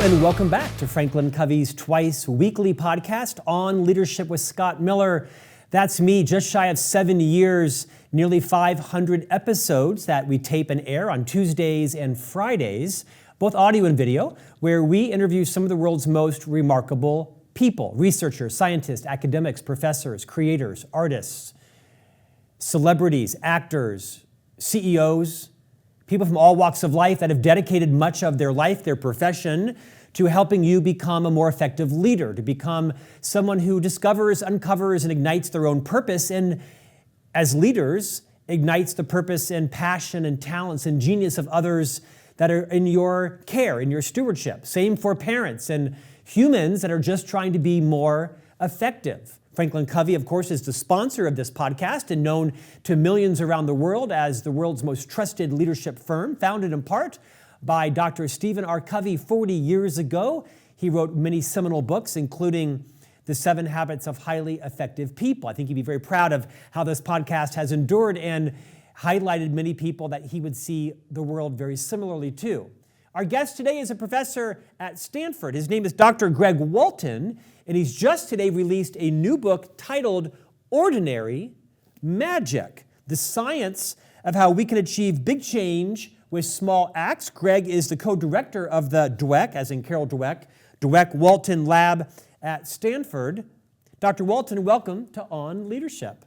and welcome back to FranklinCovey's twice weekly podcast on leadership with Scott Miller. That's me, just shy of 7 years, nearly 500 episodes that we tape and air on Tuesdays and Fridays, both audio and video, where we interview some of the world's most remarkable people, researchers, scientists, academics, professors, creators, artists, celebrities, actors, CEOs, people from all walks of life that have dedicated much of their life, their profession, to helping you become a more effective leader, to become someone who discovers, uncovers, and ignites their own purpose, and as leaders, ignites the purpose and passion and talents and genius of others that are in your care, in your stewardship. Same for parents and humans that are just trying to be more effective. FranklinCovey, of course, is the sponsor of this podcast and known to millions around the world as the world's most trusted leadership firm, founded in part by Dr. Stephen R. Covey 40 years ago. He wrote many seminal books, including The 7 Habits of Highly Effective People. I think he'd be very proud of how this podcast has endured and highlighted many people that he would see the world very similarly to. Our guest today is a professor at Stanford. His name is Dr. Greg Walton, and he's just today released a new book titled Ordinary Magic, the science of how we can achieve big change with small acts. Greg is the co-director of the Dweck, as in Carol Dweck, Dweck-Walton Lab at Stanford. Dr. Walton, welcome to On Leadership.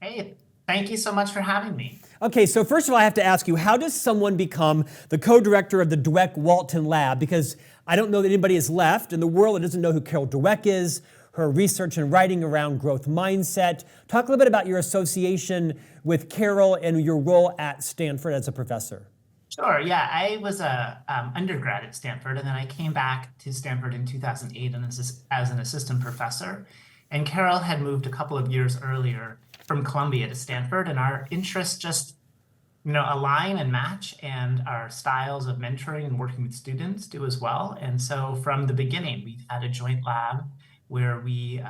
Hey, thank you so much for having me. Okay, so first of all, I have to ask you, how does someone become the co-director of the Dweck-Walton Lab? Because I don't know that anybody has left in the world that doesn't know who Carol Dweck is, her research and writing around growth mindset. Talk a little bit about your association with Carol and your role at Stanford as a professor. Sure, yeah, I was a undergrad at Stanford, and then I came back to Stanford in 2008 as an assistant professor. And Carol had moved a couple of years earlier from Columbia to Stanford, and our interests just align and match, and our styles of mentoring and working with students do as well. And so from the beginning, we've had a joint lab where we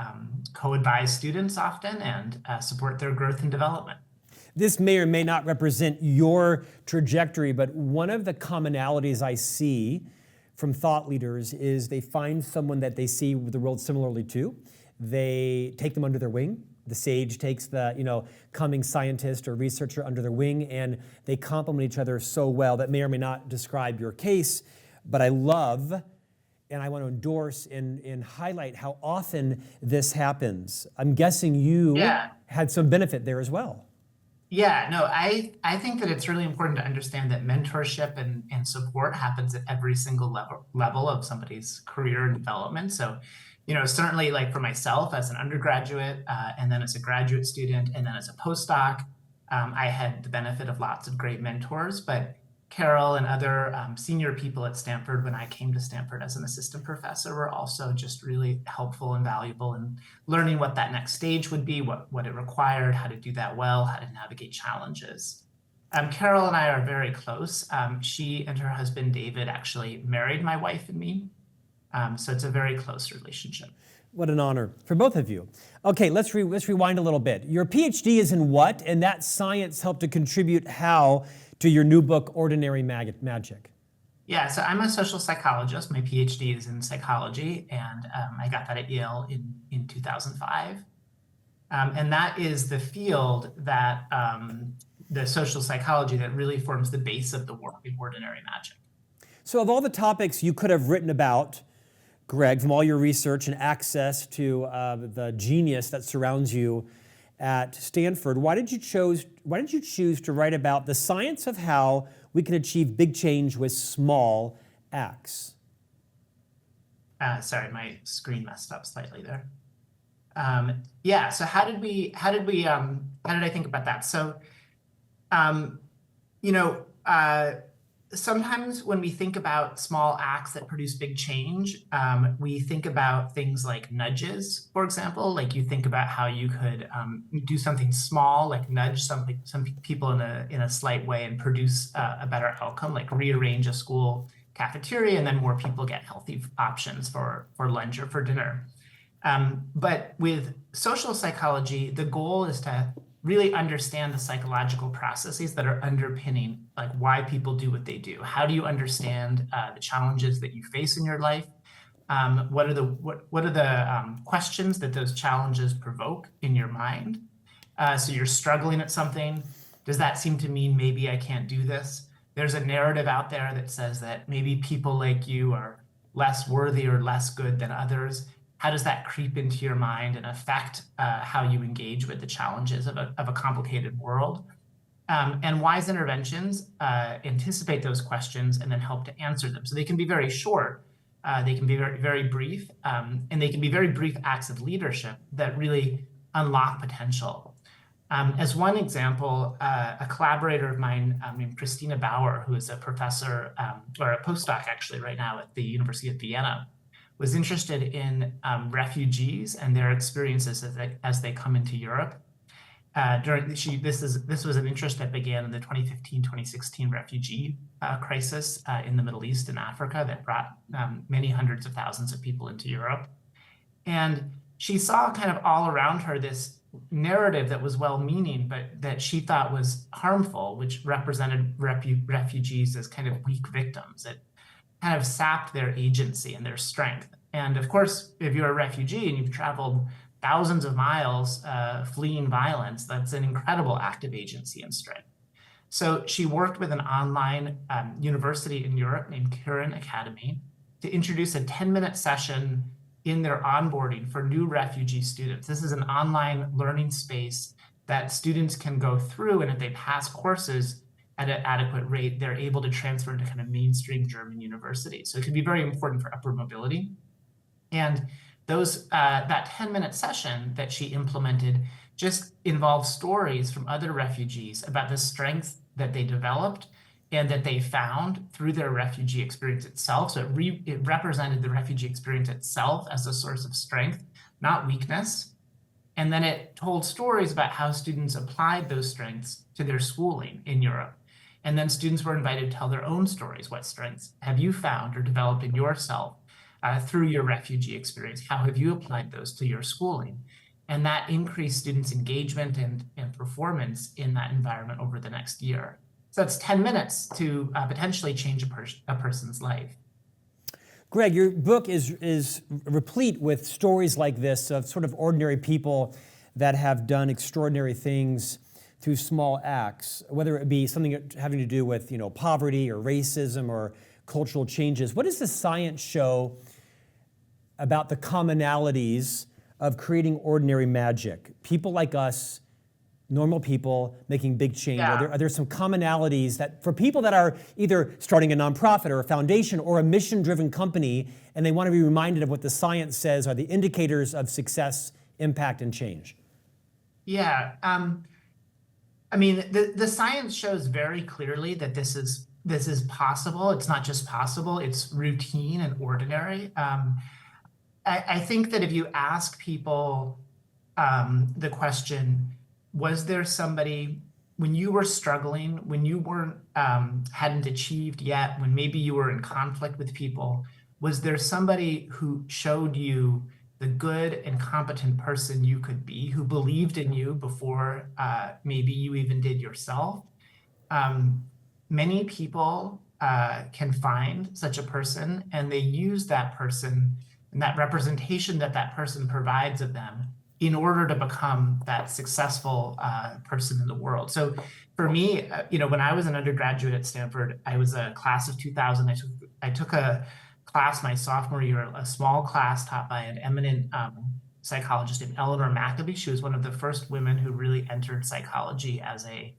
co-advise students often and support their growth and development. This may or may not represent your trajectory, but one of the commonalities I see from thought leaders is they find someone that they see the world similarly to. They take them under their wing. The sage takes the coming scientist or researcher under their wing, and they complement each other so well. That may or may not describe your case, but I love and I want to endorse and highlight how often this happens. I'm guessing you had some benefit there as well. Yeah, no, I think that it's really important to understand that mentorship and support happens at every single level of somebody's career and development. So certainly like for myself as an undergraduate and then as a graduate student and then as a postdoc, I had the benefit of lots of great mentors. But Carol and other senior people at Stanford, when I came to Stanford as an assistant professor, were also just really helpful and valuable in learning what that next stage would be, what it required, how to do that well, how to navigate challenges. Carol and I are very close. She and her husband, David, actually married my wife and me. So it's a very close relationship. What an honor for both of you. Okay, let's rewind a little bit. Your PhD is in what? And that science helped to contribute how to your new book, Ordinary Magic? Yeah, so I'm a social psychologist. My PhD is in psychology, and I got that at Yale in 2005. And that is the field that the social psychology that really forms the base of the work in Ordinary Magic. So of all the topics you could have written about, Greg, from all your research and access to the genius that surrounds you at Stanford, why did you choose to write about the science of how we can achieve big change with small acts? Sorry, my screen messed up slightly there. So how did I think about that? So, sometimes when we think about small acts that produce big change, we think about things like nudges, for example. Like you think about how you could do something small, like nudge some people in a slight way and produce a better outcome, like rearrange a school cafeteria and then more people get healthy options for lunch or for dinner. But with social psychology, the goal is to really understand the psychological processes that are underpinning like why people do what they do. How do you understand the challenges that you face in your life? What are the questions that those challenges provoke in your mind? So you're struggling at something. Does that seem to mean maybe I can't do this? There's a narrative out there that says that maybe people like you are less worthy or less good than others. How does that creep into your mind and affect how you engage with the challenges of a complicated world? And wise interventions anticipate those questions and then help to answer them. So they can be very short, they can be very, very brief, and they can be very brief acts of leadership that really unlock potential. As one example, a collaborator of mine named Christina Bauer, who is a professor or a postdoc actually right now at the University of Vienna, was interested in refugees and their experiences as they come into Europe. This was an interest that began in the 2015-2016 refugee crisis in the Middle East and Africa that brought many hundreds of thousands of people into Europe. And she saw kind of all around her this narrative that was well-meaning, but that she thought was harmful, which represented refugees as kind of weak victims. It kind of sapped their agency and their strength. And of course, if you're a refugee and you've traveled thousands of miles fleeing violence, that's an incredible act of agency and strength. So she worked with an online university in Europe named Kirin Academy to introduce a 10-minute session in their onboarding for new refugee students. This is an online learning space that students can go through, and if they pass courses at an adequate rate, they're able to transfer into kind of mainstream German universities. So it can be very important for upward mobility. And that 10-minute session that she implemented just involved stories from other refugees about the strength that they developed and that they found through their refugee experience itself. So it represented the refugee experience itself as a source of strength, not weakness. And then it told stories about how students applied those strengths to their schooling in Europe. And then students were invited to tell their own stories. What strengths have you found or developed in yourself through your refugee experience? How have you applied those to your schooling? And that increased students' engagement and performance in that environment over the next year. So that's 10 minutes to potentially change a person's life. Greg, your book is replete with stories like this of sort of ordinary people that have done extraordinary things through small acts, whether it be something having to do with poverty or racism or cultural changes. What does the science show about the commonalities of creating ordinary magic? People like us, normal people making big change. Yeah. Are there some commonalities that for people that are either starting a nonprofit or a foundation or a mission-driven company, and they want to be reminded of what the science says are the indicators of success, impact, and change? Yeah. I mean, the science shows very clearly that this is possible. It's not just possible, it's routine and ordinary. I think that if you ask people the question, was there somebody when you were struggling, when you weren't hadn't achieved yet, when maybe you were in conflict with people, was there somebody who showed you the good and competent person you could be, who believed in you before maybe you even did yourself? Many people can find such a person, and they use that person and that representation that that person provides of them in order to become that successful person in the world. So for me, when I was an undergraduate at Stanford, I was a class of 2000. I took a class my sophomore year, a small class taught by an eminent psychologist named Eleanor Maccabee. She was one of the first women who really entered psychology as a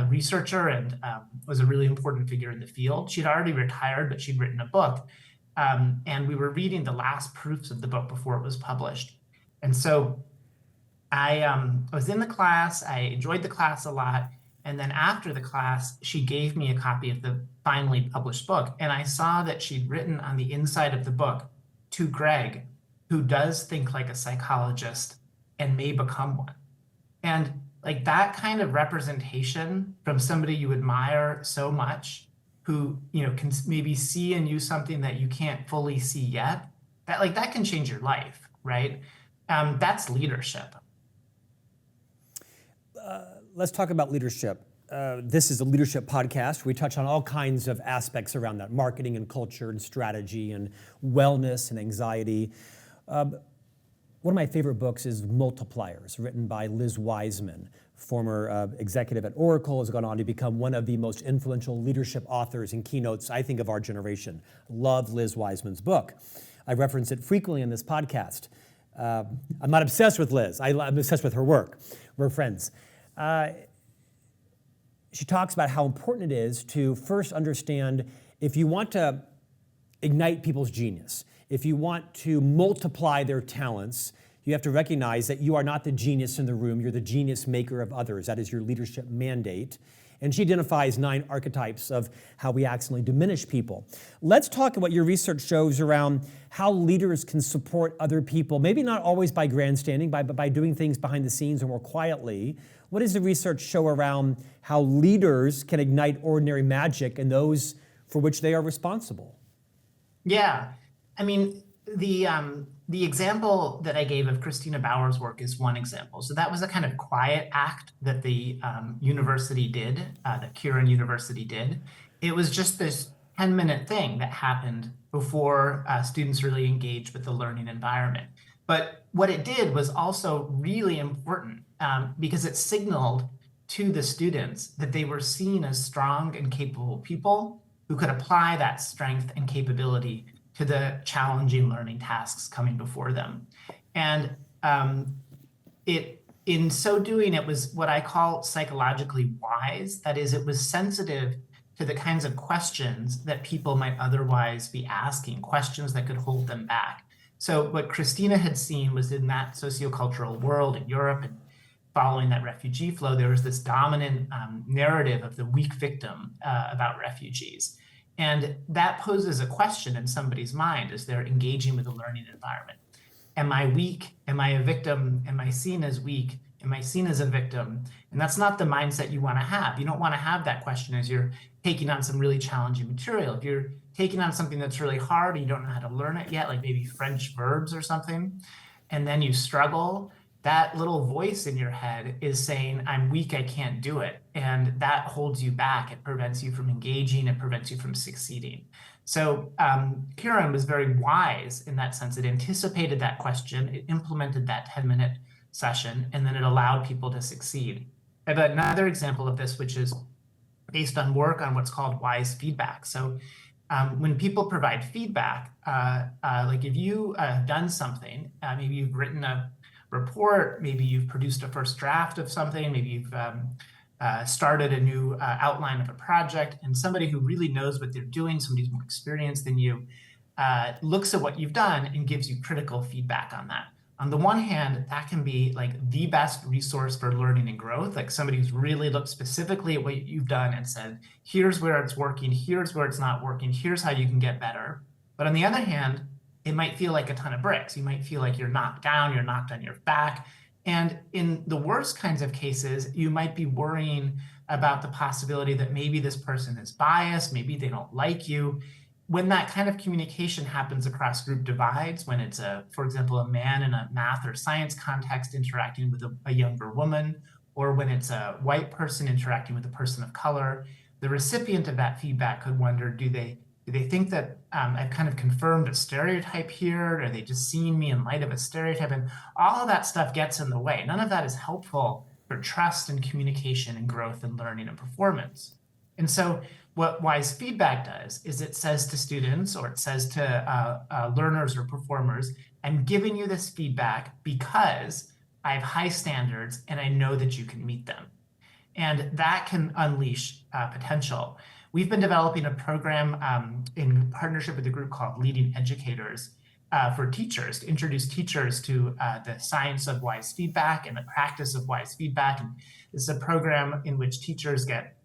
researcher and was a really important figure in the field. She'd already retired, but she'd written a book. And we were reading the last proofs of the book before it was published. And so I was in the class, I enjoyed the class a lot. And then after the class, she gave me a copy of the finally published book. And I saw that she'd written on the inside of the book, "To Greg, who does think like a psychologist and may become one." And like that kind of representation from somebody you admire so much, who can maybe see in you something that you can't fully see yet, that can change your life, right? That's leadership. let's talk about leadership. This is a leadership podcast. We touch on all kinds of aspects around that, marketing and culture and strategy and wellness and anxiety. One of my favorite books is Multipliers, written by Liz Wiseman, former executive at Oracle, has gone on to become one of the most influential leadership authors and keynotes, I think, of our generation. Love Liz Wiseman's book. I reference it frequently in this podcast. I'm not obsessed with Liz. I'm obsessed with her work. We're friends. She talks about how important it is to first understand if you want to ignite people's genius, if you want to multiply their talents, you have to recognize that you are not the genius in the room, you're the genius maker of others. That is your leadership mandate. And she identifies 9 archetypes of how we accidentally diminish people. Let's talk about what your research shows around how leaders can support other people, maybe not always by grandstanding, but by doing things behind the scenes or more quietly. What does the research show around how leaders can ignite ordinary magic in those for which they are responsible? Yeah, I mean, the example that I gave of Christina Bauer's work is one example. So that was a kind of quiet act that the university did, that Curran University did. It was just this 10-minute thing that happened before students really engaged with the learning environment. But what it did was also really important because it signaled to the students that they were seen as strong and capable people who could apply that strength and capability to the challenging learning tasks coming before them. And in so doing, it was what I call psychologically wise. That is, it was sensitive to the kinds of questions that people might otherwise be asking, questions that could hold them back. So what Christina had seen was in that sociocultural world in Europe and following that refugee flow, there was this dominant narrative of the weak victim about refugees. And that poses a question in somebody's mind as they're engaging with the learning environment. Am I weak? Am I a victim? Am I seen as weak? Am I seen as a victim? And that's not the mindset you want to have. You don't want to have that question as you're taking on some really challenging material. If you're taking on something that's really hard and you don't know how to learn it yet, like maybe French verbs or something, and then you struggle, that little voice in your head is saying, I'm weak, I can't do it. And that holds you back. It prevents you from engaging. It prevents you from succeeding. So Curran was very wise in that sense. It anticipated that question. It implemented that 10-minute session, and then it allowed people to succeed. I have another example of this, which is based on work on what's called wise feedback. So when people provide feedback, like if you have done something, maybe you've written a report, maybe you've produced a first draft of something, maybe you've started a new outline of a project, and somebody who really knows what they're doing, somebody who's more experienced than you, looks at what you've done and gives you critical feedback on that. On the one hand, that can be like the best resource for learning and growth, like somebody who's really looked specifically at what you've done and said, here's where it's working, here's where it's not working, here's how you can get better. But on the other hand, it might feel like a ton of bricks. You might feel like you're knocked down, you're knocked on your back. And in the worst kinds of cases, you might be worrying about the possibility that maybe this person is biased, maybe they don't like you. When that kind of communication happens across group divides, when it's, for example, a man in a math or science context interacting with a younger woman, or when it's a white person interacting with a person of color, the recipient of that feedback could wonder, do they think that I've kind of confirmed a stereotype here? Are they just seeing me in light of a stereotype? And all of that stuff gets in the way. None of that is helpful for trust and communication and growth and learning and performance. And so what wise feedback does is it says to students, or it says to learners or performers, I'm giving you this feedback because I have high standards and I know that you can meet them. And that can unleash potential. We've been developing a program in partnership with a group called Leading Educators for teachers, to introduce teachers to the science of wise feedback and the practice of wise feedback. And this is a program in which teachers get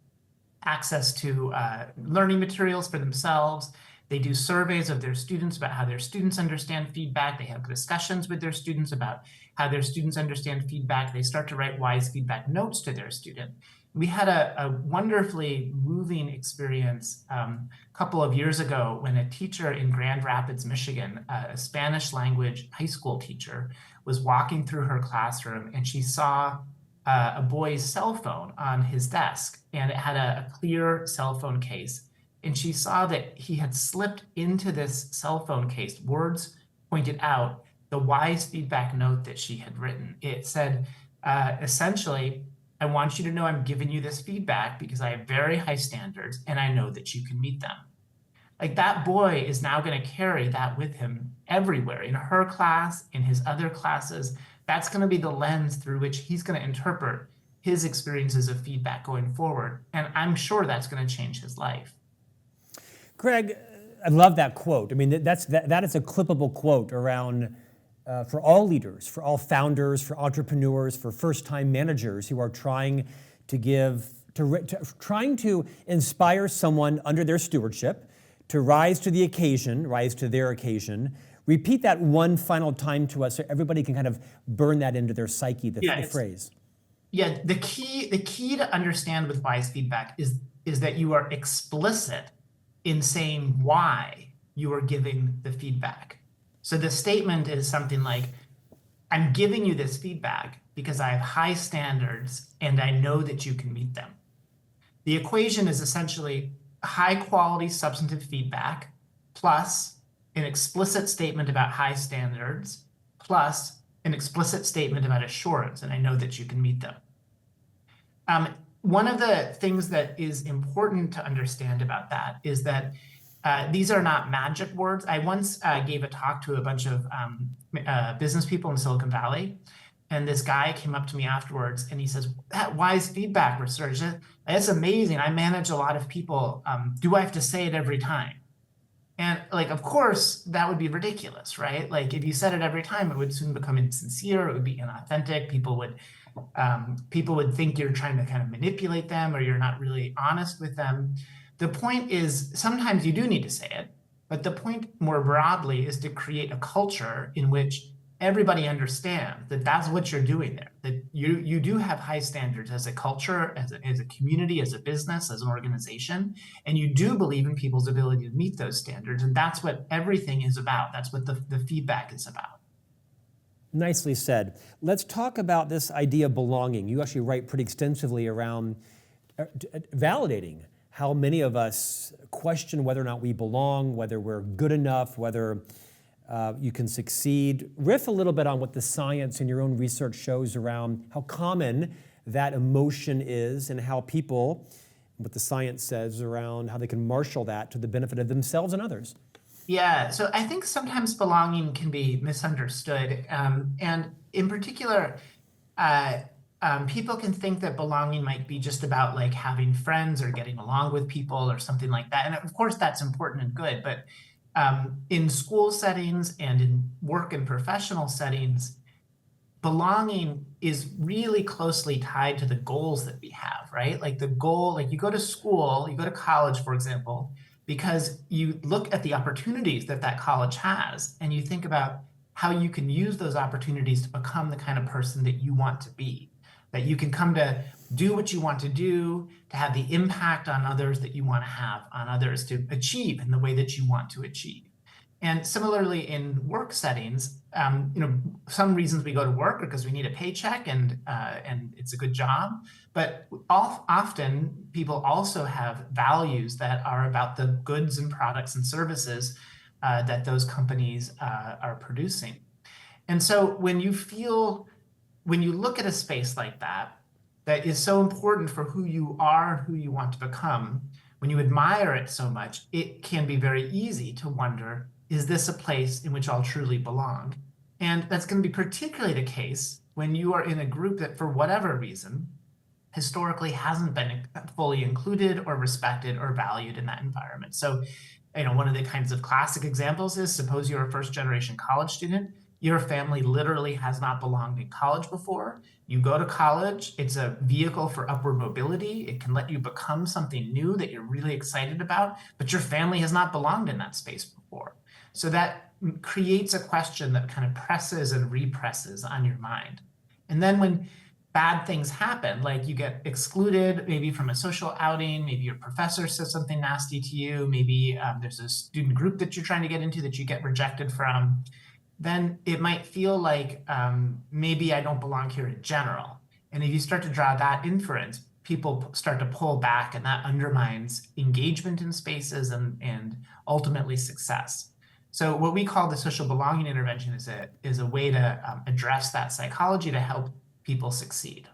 access to learning materials for themselves. They do surveys of their students about how their students understand feedback. They have discussions with their students about how their students understand feedback. They start to write wise feedback notes to their student. We had a wonderfully moving experience a couple of years ago when a teacher in Grand Rapids, Michigan, a Spanish language high school teacher, was walking through her classroom and she saw a boy's cell phone on his desk, and it had a clear cell phone case. And she saw that he had slipped into this cell phone case. Words pointed out the wise feedback note that she had written. It said, essentially, I want you to know I'm giving you this feedback because I have very high standards and I know that you can meet them. Like, that boy is now going to carry that with him everywhere, in her class, in his other classes. That's going to be the lens through which he's going to interpret his experiences of feedback going forward. And I'm sure that's going to change his life. Greg, I love that quote. I mean, that is a clippable quote around for all leaders, for all founders, for entrepreneurs, for first-time managers who are trying to inspire someone under their stewardship to rise to the occasion, rise to their occasion. Repeat that one final time to us so everybody can kind of burn that into their psyche, the phrase. Yeah, the key to understand with wise feedback is that you are explicit in saying why you are giving the feedback. So the statement is something like, I'm giving you this feedback because I have high standards and I know that you can meet them. The equation is essentially high quality substantive feedback plus an explicit statement about high standards plus an explicit statement about assurance, and I know that you can meet them. One of the things that is important to understand about that is that these are not magic words. I once gave a talk to a bunch of business people in Silicon Valley, and this guy came up to me afterwards and he says, that wise feedback research, that's amazing. I manage a lot of people. Do I have to say it every time? And like, of course, that would be ridiculous, right? Like, if you said it every time, it would soon become insincere. It would be inauthentic. People would think you're trying to kind of manipulate them or you're not really honest with them. The point is, sometimes you do need to say it, but the point more broadly is to create a culture in which everybody understands that that's what you're doing there, that you do have high standards as a culture, as a community, as a business, as an organization, and you do believe in people's ability to meet those standards, and that's what everything is about. That's what the feedback is about. Nicely said. Let's talk about this idea of belonging. You actually write pretty extensively around validating how many of us question whether or not we belong, whether we're good enough, whether you can succeed. Riff a little bit on what the science and your own research shows around how common that emotion is and how people, what the science says around how they can marshal that to the benefit of themselves and others. Yeah, so I think sometimes belonging can be misunderstood. And in particular, people can think that belonging might be just about like having friends or getting along with people or something like that. And of course, that's important and good. But in school settings and in work and professional settings, belonging is really closely tied to the goals that we have, right? Like the goal, like you go to school, you go to college, for example, because you look at the opportunities that that college has and you think about how you can use those opportunities to become the kind of person that you want to be, that you can come to do what you want to do, to have the impact on others that you want to have on others, to achieve in the way that you want to achieve. And similarly in work settings, some reasons we go to work are because we need a paycheck and it's a good job. But often people also have values that are about the goods and products and services that those companies are producing. And so when you look at a space like that is so important for who you are and who you want to become, when you admire it so much, it can be very easy to wonder, is this a place in which I'll truly belong? And that's going to be particularly the case when you are in a group that, for whatever reason, historically hasn't been fully included or respected or valued in that environment. So, one of the kinds of classic examples is, suppose you're a first-generation college student. Your family literally has not belonged in college before. You go to college, it's a vehicle for upward mobility. It can let you become something new that you're really excited about, but your family has not belonged in that space before. So that creates a question that kind of presses and represses on your mind. And then when bad things happen, like you get excluded maybe from a social outing, maybe your professor says something nasty to you, maybe there's a student group that you're trying to get into that you get rejected from, then it might feel like maybe I don't belong here in general. And if you start to draw that inference, people start to pull back, and that undermines engagement in spaces and ultimately success. So what we call the social belonging intervention is a way to address that psychology to help people succeed.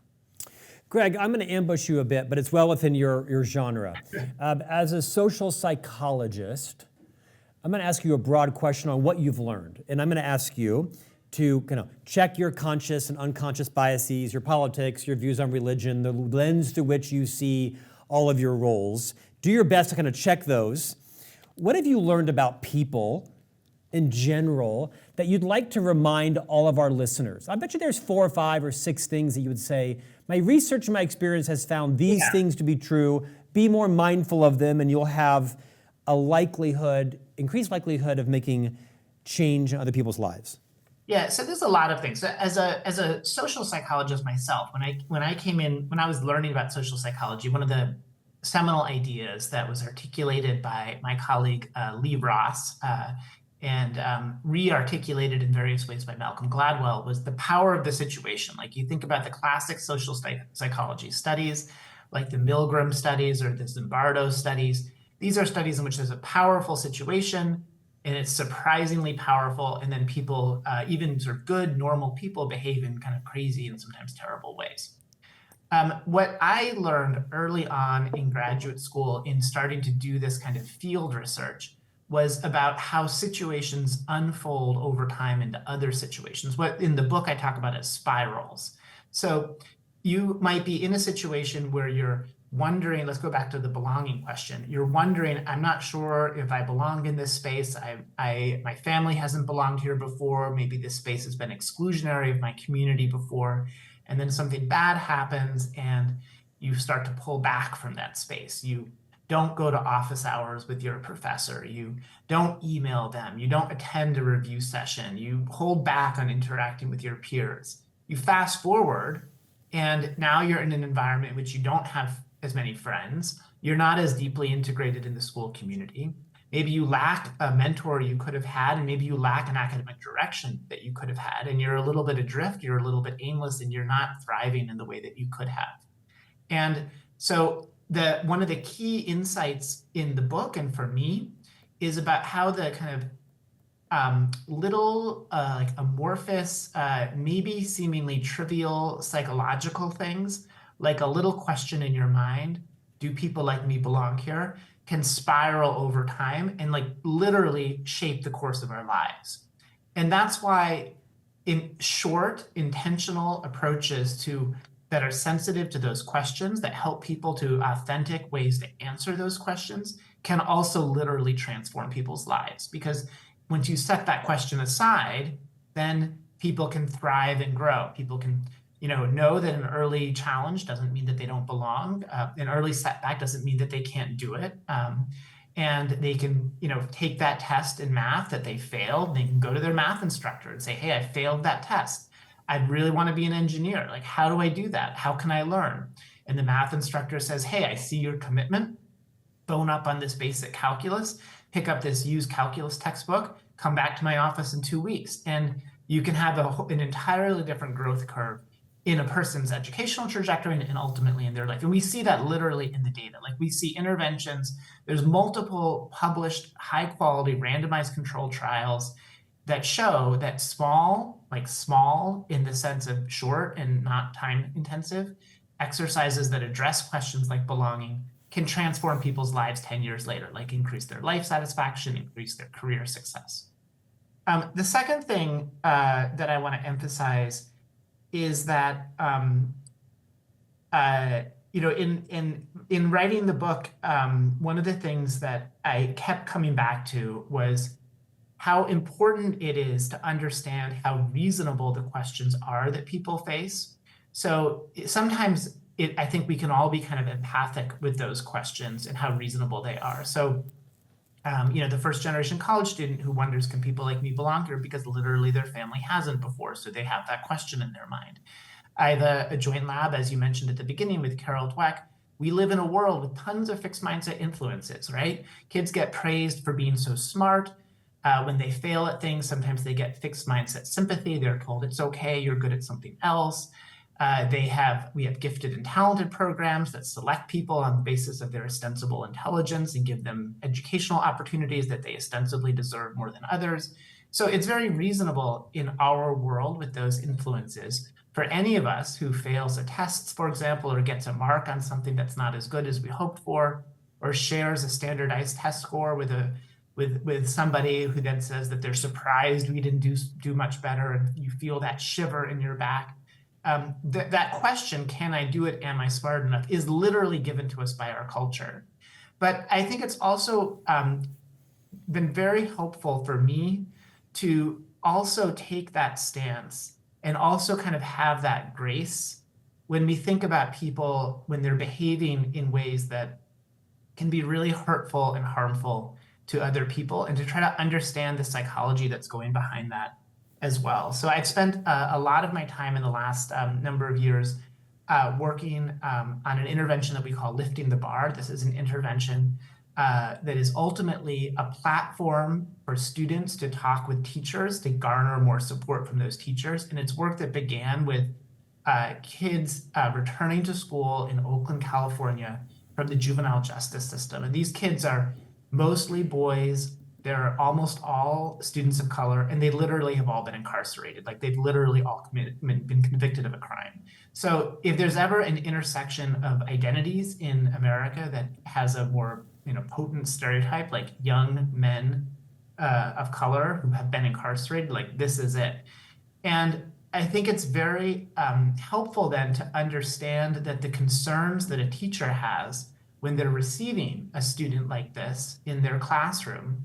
Greg, I'm going to ambush you a bit, but it's well within your genre. As a social psychologist, I'm going to ask you a broad question on what you've learned. And I'm going to ask you to kind of check your conscious and unconscious biases, your politics, your views on religion, the lens through which you see all of your roles. Do your best to kind of check those. What have you learned about people in general that you'd like to remind all of our listeners? I bet you there's 4 or 5 or 6 things that you would say, my research and my experience has found these things to be true. Be more mindful of them, and you'll have a increased likelihood of making change in other people's lives. Yeah, so there's a lot of things. So as a social psychologist myself, when I was learning about social psychology, one of the seminal ideas that was articulated by my colleague Lee Ross and re-articulated in various ways by Malcolm Gladwell was the power of the situation. Like, you think about the classic social psychology studies, like the Milgram studies or the Zimbardo studies. These are studies in which there's a powerful situation, and it's surprisingly powerful, and then people, even sort of good, normal people, behave in kind of crazy and sometimes terrible ways. What I learned early on in graduate school in starting to do this kind of field research was about how situations unfold over time into other situations. What in the book I talk about as spirals. So you might be in a situation where you're wondering, let's go back to the belonging question. You're wondering, I'm not sure if I belong in this space. My family hasn't belonged here before. Maybe this space has been exclusionary of my community before. And then something bad happens and you start to pull back from that space. You don't go to office hours with your professor. You don't email them. You don't attend a review session. You hold back on interacting with your peers. You fast forward, and now you're in an environment in which you don't have as many friends. You're not as deeply integrated in the school community. Maybe you lack a mentor you could have had, and maybe you lack an academic direction that you could have had, and you're a little bit adrift, you're a little bit aimless, and you're not thriving in the way that you could have. And so one of the key insights in the book, and for me, is about how the kind of little like amorphous, maybe seemingly trivial psychological things, like a little question in your mind, do people like me belong here, can spiral over time and like literally shape the course of our lives. And that's why in short, intentional approaches that are sensitive to those questions, that help people to authentic ways to answer those questions, can also literally transform people's lives. Because once you set that question aside, then people can thrive and grow. People can know that an early challenge doesn't mean that they don't belong. An early setback doesn't mean that they can't do it. And they can, take that test in math that they failed. They can go to their math instructor and say, hey, I failed that test. I really want to be an engineer. Like, how do I do that? How can I learn? And the math instructor says, hey, I see your commitment. Bone up on this basic calculus, pick up this used calculus textbook, come back to my office in 2 weeks. And you can have an entirely different growth curve in a person's educational trajectory and ultimately in their life. And we see that literally in the data. Like, we see interventions. There's multiple published high quality randomized controlled trials that show that small in the sense of short and not time intensive exercises that address questions like belonging can transform people's lives 10 years later, like increase their life satisfaction, increase their career success. The second thing that I want to emphasize is that in writing the book, one of the things that I kept coming back to was how important it is to understand how reasonable the questions are that people face. So sometimes I think we can all be kind of empathic with those questions and how reasonable they are. So, the first generation college student who wonders, can people like me belong here? Because literally their family hasn't before, so they have that question in their mind. I have a joint lab, as you mentioned at the beginning, with Carol Dweck. We live in a world with tons of fixed mindset influences, right? Kids get praised for being so smart. When they fail at things, sometimes they get fixed mindset sympathy. They're told it's okay, you're good at something else. We have gifted and talented programs that select people on the basis of their ostensible intelligence and give them educational opportunities that they ostensibly deserve more than others. So it's very reasonable in our world with those influences for any of us who fails a test, for example, or gets a mark on something that's not as good as we hoped for, or shares a standardized test score with somebody who then says that they're surprised we didn't do much better, and you feel that shiver in your back. That question, can I do it? Am I smart enough? Is literally given to us by our culture. But I think it's also been very helpful for me to also take that stance and also kind of have that grace when we think about people when they're behaving in ways that can be really hurtful and harmful to other people, and to try to understand the psychology that's going behind that as well. So I've spent a lot of my time in the last number of years working on an intervention that we call lifting the bar. This is an intervention that is ultimately a platform for students to talk with teachers to garner more support from those teachers. And it's work that began with kids returning to school in Oakland, California from the juvenile justice system. And these kids are mostly boys. They're almost all students of color, and they literally have all been incarcerated. Like, they've literally all been convicted of a crime. So if there's ever an intersection of identities in America that has a more potent stereotype, like young men of color who have been incarcerated, like, this is it. And I think it's very helpful then to understand that the concerns that a teacher has when they're receiving a student like this in their classroom,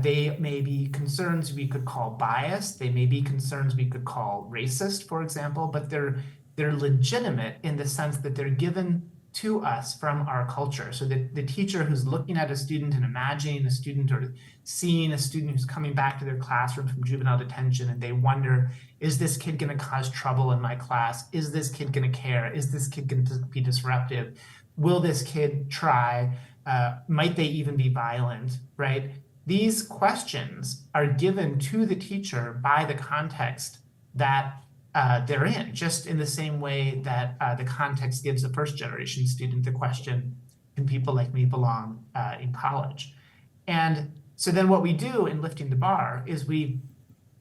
they may be concerns we could call biased. They may be concerns we could call racist, for example, but they're legitimate in the sense that they're given to us from our culture. So the teacher who's looking at a student and imagining a student, or seeing a student who's coming back to their classroom from juvenile detention, and they wonder, is this kid going to cause trouble in my class? Is this kid going to care? Is this kid going to be disruptive? Will this kid try? Might they even be violent, right? These questions are given to the teacher by the context that they're in, just in the same way that the context gives a first-generation student the question, can people like me belong in college? And so then what we do in lifting the bar is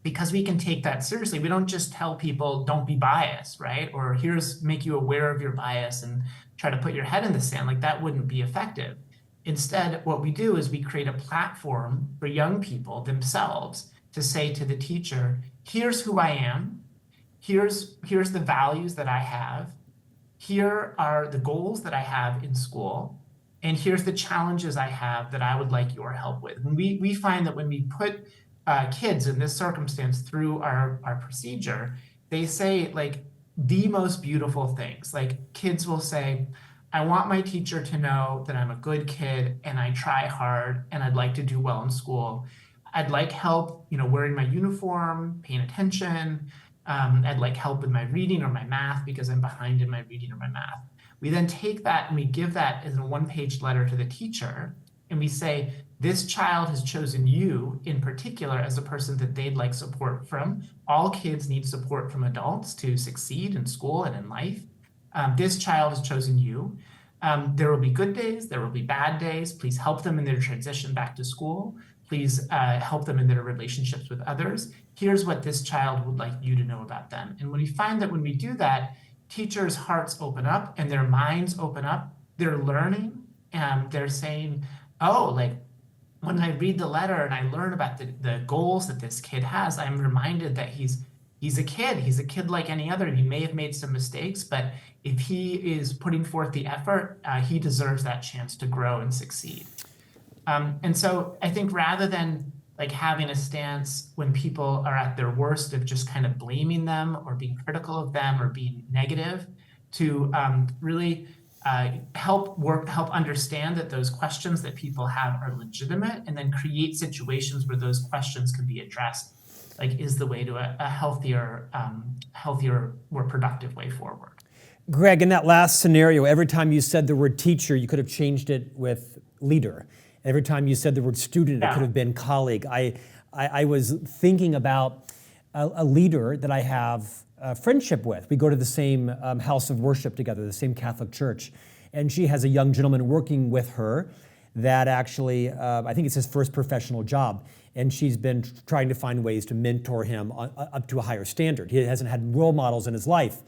because we can take that seriously, we don't just tell people, don't be biased, right? Or make you aware of your bias and try to put your head in the sand. Like, that wouldn't be effective. Instead, what we do is we create a platform for young people themselves to say to the teacher, here's who I am. Here's the values that I have. Here are the goals that I have in school. And here's the challenges I have that I would like your help with. When we find that when we put kids in this circumstance through our procedure, they say, like, the most beautiful things. Like, kids will say, I want my teacher to know that I'm a good kid and I try hard and I'd like to do well in school. I'd like help, wearing my uniform, paying attention. I'd like help with my reading or my math because I'm behind in my reading or my math. We then take that and we give that as a one-page letter to the teacher, and we say, this child has chosen you in particular as a person that they'd like support from. All kids need support from adults to succeed in school and in life. This child has chosen you. There will be good days, there will be bad days. Please help them in their transition back to school. Please help them in their relationships with others. Here's what this child would like you to know about them. And when we find that when we do that, teachers' hearts open up and their minds open up. They're learning, and they're saying, oh, like, when I read the letter and I learn about the goals that this kid has, I'm reminded that he's a kid. He's a kid like any other. He may have made some mistakes, but if he is putting forth the effort, he deserves that chance to grow and succeed. And so I think rather than like having a stance when people are at their worst of just kind of blaming them or being critical of them or being negative, to really help understand that those questions that people have are legitimate, and then create situations where those questions can be addressed, like, is the way to a healthier, more productive way forward. Greg, in that last scenario, every time you said the word teacher, you could have changed it with leader. Every time you said the word student, it could have been colleague. I was thinking about a leader that I have friendship with. We go to the same house of worship together, the same Catholic church. And she has a young gentleman working with her that actually, I think it's his first professional job. And she's been trying to find ways to mentor him up to a higher standard. He hasn't had role models in his life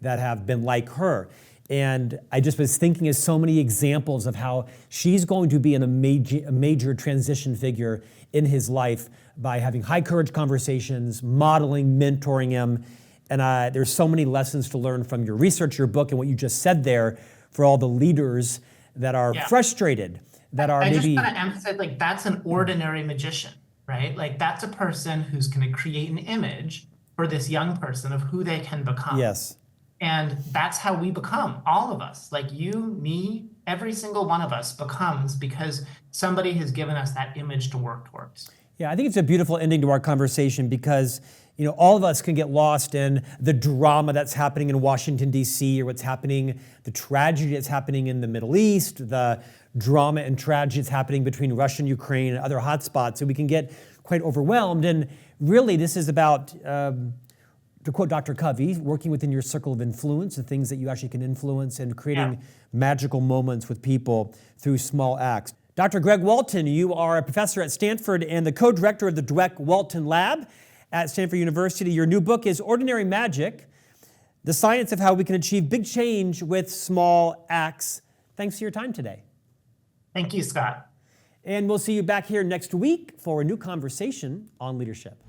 that have been like her. And I just was thinking of so many examples of how she's going to be a major transition figure in his life by having high courage conversations, modeling, mentoring him. And there's so many lessons to learn from your research, your book, and what you just said there for all the leaders that are frustrated, that are I maybe— just want to emphasize, like, that's an ordinary magician, right? Like, that's a person who's going to create an image for this young person of who they can become. Yes. And that's how we become, all of us. Like you, me, every single one of us becomes because somebody has given us that image to work towards. Yeah, I think it's a beautiful ending to our conversation because, you know, all of us can get lost in the drama that's happening in Washington, D.C., or what's happening, the tragedy that's happening in the Middle East, the drama and tragedy that's happening between Russia and Ukraine and other hotspots. So we can get quite overwhelmed. And really, this is about, to quote Dr. Covey, working within your circle of influence, the things that you actually can influence, and creating magical moments with people through small acts. Dr. Greg Walton, you are a professor at Stanford and the co-director of the Dweck-Walton Lab at Stanford University. Your new book is Ordinary Magic, The Science of How We Can Achieve Big Change with Small Acts. Thanks for your time today. Thank you, Scott. And we'll see you back here next week for a new conversation on leadership.